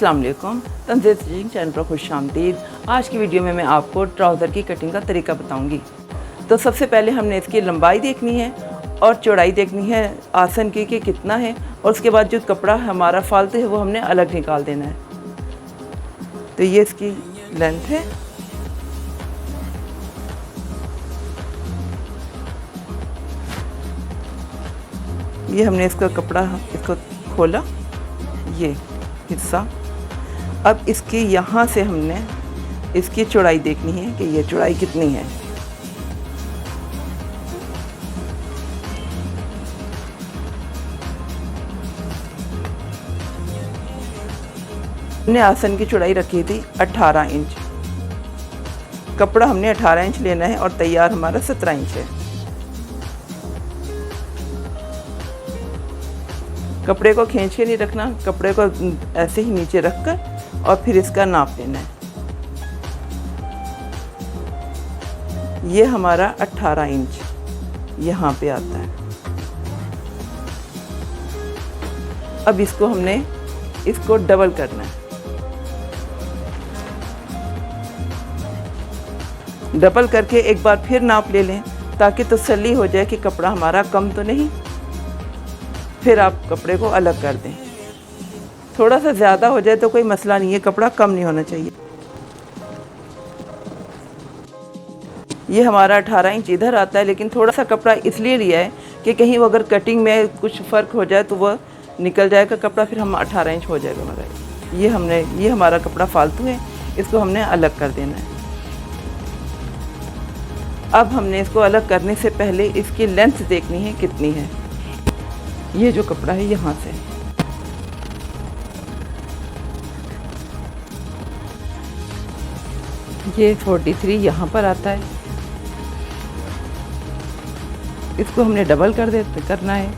अस्सलाम वालेकुम, तंज़ील stitching channel पर खुशामदीद। आज की वीडियो में मैं आपको ट्राउज़र की कटिंग का तरीका बताऊंगी। तो सबसे पहले हमने इसकी लंबाई देखनी है और चौड़ाई देखनी है आसन की कि कितना है, और उसके बाद जो कपड़ा हमारा फालतू है वो हमने अलग निकाल देना है। तो ये इसकी लेंथ है। ये हमने इसका कपड़ा इसको खोला, ये हिस्सा। अब इसके यहाँ से हमने इसकी चौड़ाई देखनी है कि ये चौड़ाई कितनी है। हमने आसन की चौड़ाई रखी थी 18 इंच। कपड़ा हमने 18 इंच लेना है और तैयार हमारा 17 इंच है। कपड़े को खींच के नहीं रखना, कपड़े को ऐसे ही नीचे रखकर और फिर इसका नाप लेना है। ये हमारा 18 इंच यहाँ पे आता है। अब इसको हमने इसको डबल करना है। डबल करके एक बार फिर नाप ले लें ताकि तसल्ली हो जाए कि कपड़ा हमारा कम तो नहीं। फिर आप कपड़े को अलग कर दें। थोड़ा सा ज़्यादा हो जाए तो कोई मसला नहीं है, कपड़ा कम नहीं होना चाहिए। ये हमारा 18 इंच इधर आता है, लेकिन थोड़ा सा कपड़ा इसलिए लिया है कि कहीं वो अगर कटिंग में कुछ फ़र्क हो जाए तो वह निकल जाएगा कपड़ा, फिर हम 18 इंच हो जाएगा हमारा। ये हमारा कपड़ा फालतू है, इसको हमने अलग कर देना है। अब हमने इसको अलग करने से पहले इसकी लेंथ देखनी है कितनी है। ये जो कपड़ा है यहाँ से ये 43 यहाँ पर आता है। इसको हमने डबल करना है।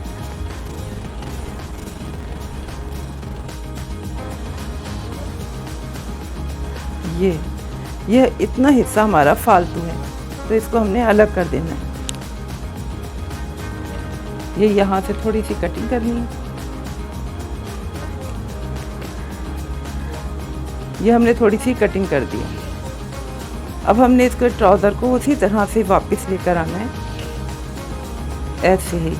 ये इतना हिस्सा हमारा फालतू है, तो इसको हमने अलग कर देना है। ये यहाँ से थोड़ी सी कटिंग करनी है। ये हमने थोड़ी सी कटिंग कर दी। अब हमने इसको ट्राउज़र को उसी तरह से वापस लेकर आना है, ऐसे ही,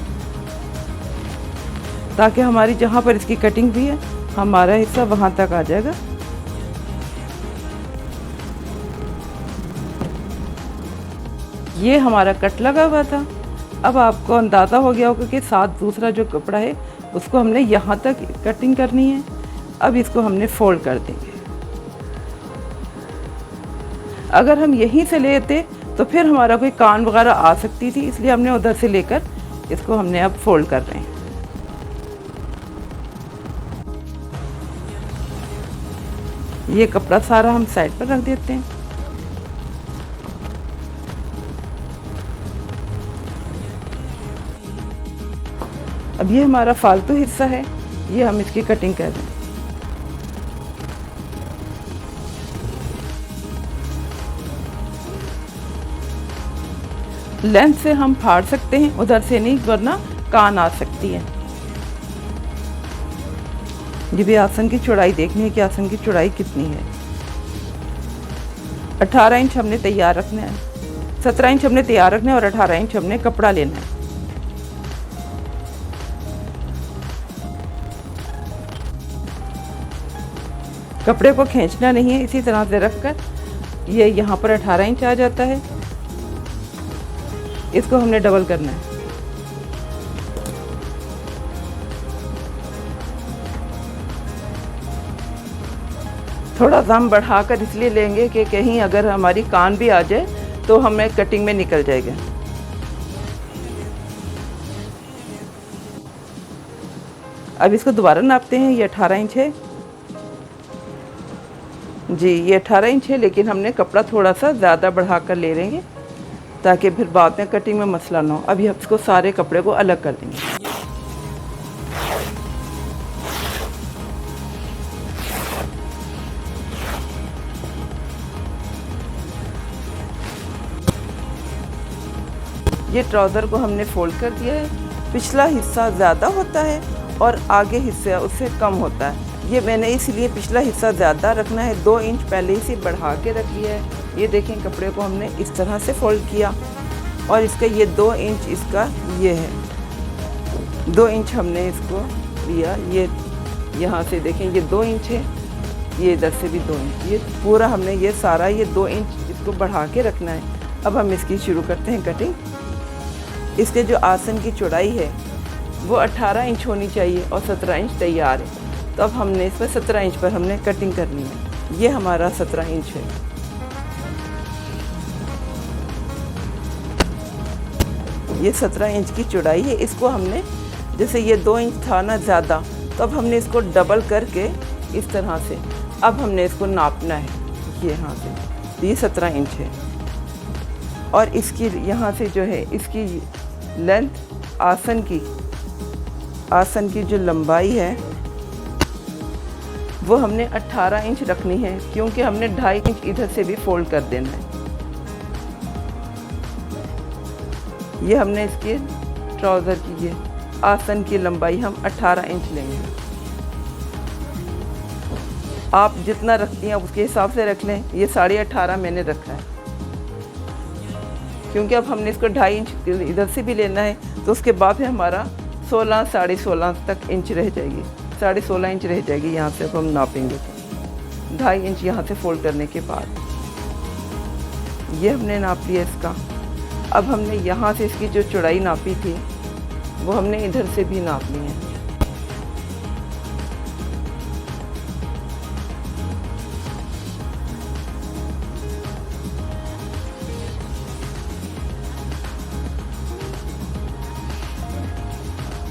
ताकि हमारी जहाँ पर इसकी कटिंग भी है हमारा हिस्सा वहाँ तक आ जाएगा। ये हमारा कट लगा हुआ था। अब आपको अंदाज़ा हो गया होगा कि साथ दूसरा जो कपड़ा है उसको हमने यहाँ तक कटिंग करनी है। अब इसको हमने फोल्ड कर देंगे। अगर हम यहीं से लेते तो फिर हमारा कोई कान वगैरह आ सकती थी, इसलिए हमने उधर से लेकर इसको हमने अब फोल्ड कर रहे हैं। ये कपड़ा सारा हम साइड पर रख देते हैं। अब ये हमारा फालतू हिस्सा है, ये हम इसकी कटिंग कर रहे हैं। लेंथ से हम फाड़ सकते हैं, उधर से नहीं, वरना कान आ सकती है। ये भी आसन की चौड़ाई देखनी है कि आसन की चौड़ाई कितनी है। 18 इंच हमने तैयार रखना है, 17 इंच हमने तैयार रखना है और 18 इंच हमने कपड़ा लेना है। कपड़े को खींचना नहीं है, इसी तरह से रखकर ये यहाँ पर 18 इंच आ जाता है। इसको हमने डबल करना है। थोड़ा दाम बढ़ाकर इसलिए लेंगे कि कहीं अगर हमारी कान भी आ जाए तो हमें कटिंग में निकल जाएगा। अब इसको दोबारा नापते हैं। ये 18 इंच है जी, ये 18 इंच है, लेकिन हमने कपड़ा थोड़ा सा ज़्यादा बढ़ा कर ले लेंगे ताकि फिर बाद में कटिंग में मसला ना हो। अभी हम इसको सारे कपड़े को अलग कर देंगे। ये ट्राउज़र को हमने फोल्ड कर दिया है। पिछला हिस्सा ज़्यादा होता है और आगे हिस्सा उससे कम होता है। ये मैंने इसलिए पिछला हिस्सा ज़्यादा रखना है, 2 इंच पहले से बढ़ा के रख लिया है। ये देखें, कपड़े को हमने इस तरह से फोल्ड किया और इसका ये 2 इंच इसका ये है, 2 इंच हमने इसको लिया। ये यहाँ से देखें, ये 2 इंच है, ये इधर से भी 2 इंच, ये पूरा हमने ये सारा ये 2 इंच इसको बढ़ा के रखना है। अब हम इसकी शुरू करते हैं कटिंग। इसके जो आसन की चौड़ाई है वो 18 इंच होनी चाहिए और 17 इंच तैयार है। तो अब हमने इस पर 17 इंच पर हमने कटिंग करनी है। ये हमारा 17 इंच है। ये 17 इंच की चौड़ाई है। इसको हमने, जैसे ये 2 इंच था ना ज़्यादा, तो अब हमने इसको डबल करके इस तरह से अब हमने इसको नापना है। ये यहाँ से, तो ये 17 इंच है और इसकी यहाँ से जो है इसकी लेंथ, आसन की जो लंबाई है वो हमने 18 इंच रखनी है, क्योंकि हमने 2.5 इंच इधर से भी फोल्ड कर देना है। ये हमने इसके ट्राउज़र की ये आसन की लंबाई हम 18 इंच लेंगे। आप जितना रखती हैं उसके हिसाब से रख लें। ये 18.5 मैंने रखा है, क्योंकि अब हमने इसको 2.5 इंच इधर से भी लेना है, तो उसके बाद फिर हमारा 16, 16.5 तक इंच रह जाएगी, 16.5 इंच रह जाएगी। यहाँ से अब हम नापेंगे तो 2.5 इंच यहाँ से फोल्ड करने के बाद ये हमने नाप लिया इसका। अब हमने यहाँ से इसकी जो चौड़ाई नापी थी वो हमने इधर से भी नाप ली है।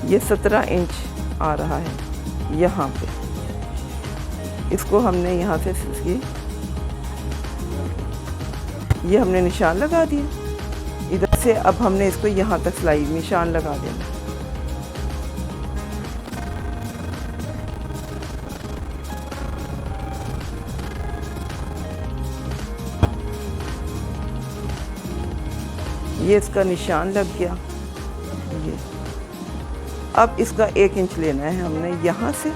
ये 17 इंच आ रहा है यहाँ पे। इसको हमने यहाँ से इसकी ये हमने निशान लगा दिए इधर से। अब हमने इसको यहाँ तक सिलाई निशान लगा देना। ये इसका निशान लग गया। ये अब इसका 1 इंच लेना है हमने यहाँ से।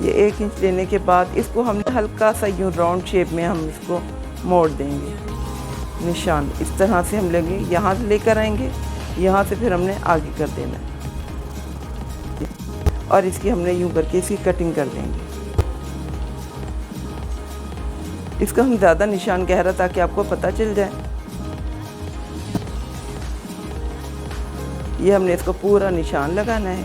ये 1 इंच लेने के बाद इसको हमने हल्का सा यूँ राउंड शेप में हम इसको मोड़ देंगे। निशान इस तरह से हम लेंगे, यहाँ से लेकर आएंगे, यहाँ से फिर हमने आगे कर देना है और इसकी हमने यूँ करके इसकी कटिंग कर देंगे। इसका हम ज़्यादा निशान कह रहा ताकि आपको पता चल जाए। ये हमने इसको पूरा निशान लगाना है।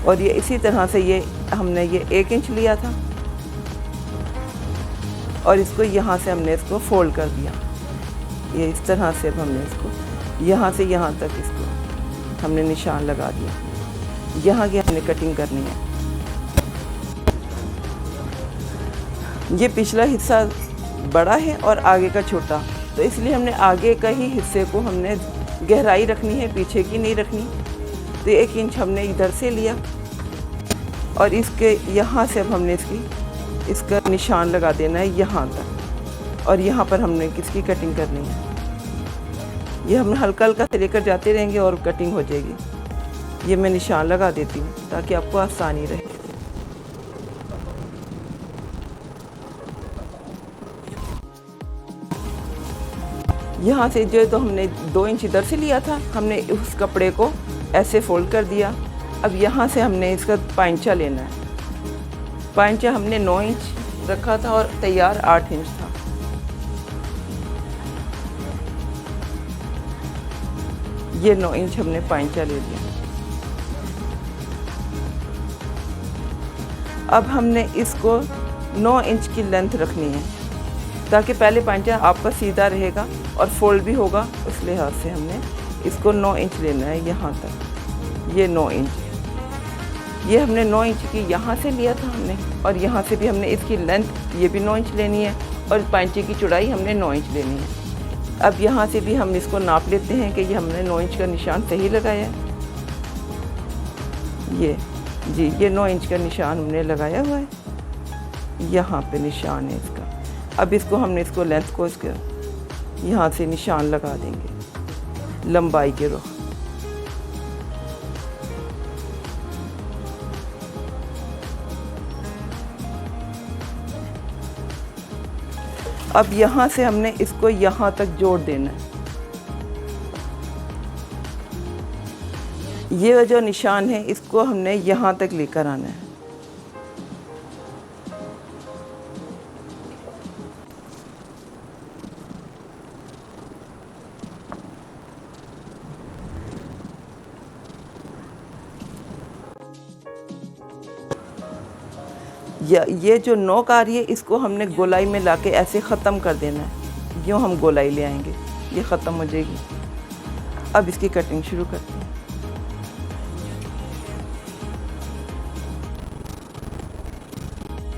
और ये इसी तरह से ये हमने ये 1 इंच लिया था और इसको यहाँ से हमने इसको फोल्ड कर दिया। ये इस तरह से अब हमने इसको यहाँ से यहाँ तक इसको हमने निशान लगा दिया। यहाँ की हमने कटिंग करनी है। ये पिछला हिस्सा बड़ा है और आगे का छोटा, तो इसलिए हमने आगे का ही हिस्से को हमने गहराई रखनी है, पीछे की नहीं रखनी। तो 1 इंच हमने इधर से लिया और इसके यहाँ से अब हमने इसका निशान लगा देना है यहाँ तक और यहाँ पर हमने किसकी कटिंग करनी है। ये हम हल्का हल्का से लेकर जाते रहेंगे और कटिंग हो जाएगी। ये मैं निशान लगा देती हूँ ताकि आपको आसानी रहे। यहाँ से जो तो हमने 2 इंच इधर से लिया था, हमने उस कपड़े को ऐसे फोल्ड कर दिया। अब यहाँ से हमने इसका पांचा लेना है। पांचा हमने 9 इंच रखा था और तैयार 8 इंच था। ये 9 इंच हमने पांचा ले लिया। अब हमने इसको 9 इंच की लेंथ रखनी है ताकि पहले पांचा आपका सीधा रहेगा और फोल्ड भी होगा। उस लिहाज से हमने इसको 9 इंच लेना है यहाँ तक। ये 9 इंच, ये हमने 9 इंच की यहाँ से लिया था हमने और यहाँ से भी हमने इसकी लेंथ ये भी 9 इंच लेनी है और पांचे की चौड़ाई हमने 9 इंच लेनी है। अब यहाँ से भी हम इसको नाप लेते हैं कि ये हमने 9 इंच का निशान सही लगाया है। ये 9 इंच का निशान हमने लगाया हुआ है। यहाँ पे निशान है इसका। अब इसको हमने इसको लेंथ को इसके यहाँ से निशान लगा देंगे लंबाई के रुख। अब यहाँ से हमने इसको यहाँ तक जोड़ देना है। ये जो निशान है इसको हमने यहाँ तक लेकर आना है। ये जो नोक आ रही है इसको हमने गोलाई में लाके ऐसे ख़त्म कर देना है। यूँ हम गोलाई ले आएंगे, ये ख़त्म हो जाएगी। अब इसकी कटिंग शुरू करते हैं।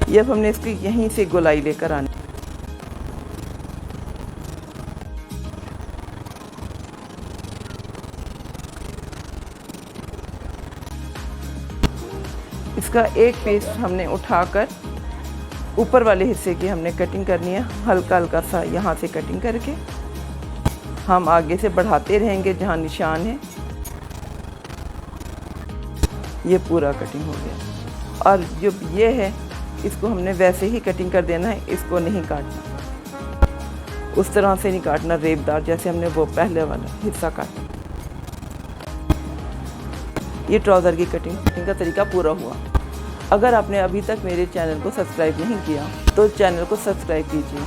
ये अब हमने इसकी यहीं से गोलाई लेकर आनी। इसका एक पीस हमने उठाकर ऊपर वाले हिस्से की हमने कटिंग करनी है। हल्का हल्का सा यहाँ से कटिंग करके हम आगे से बढ़ाते रहेंगे जहाँ निशान है। ये पूरा कटिंग हो गया। और जो ये है इसको हमने वैसे ही कटिंग कर देना है, इसको नहीं काटना, उस तरह से नहीं काटना रेबदार जैसे हमने वो पहले वाला हिस्सा काटा। ये ट्राउज़र की कटिंग का तरीका पूरा हुआ। अगर आपने अभी तक मेरे चैनल को सब्सक्राइब नहीं किया तो चैनल को सब्सक्राइब कीजिए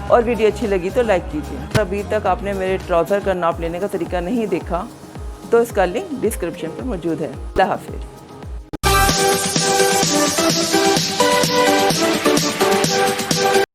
और वीडियो अच्छी लगी तो लाइक कीजिए। अभी तक आपने मेरे ट्राउज़र का नाप लेने का तरीका नहीं देखा तो इसका लिंक डिस्क्रिप्शन पर मौजूद है। अल्लाह हाफ़िज़।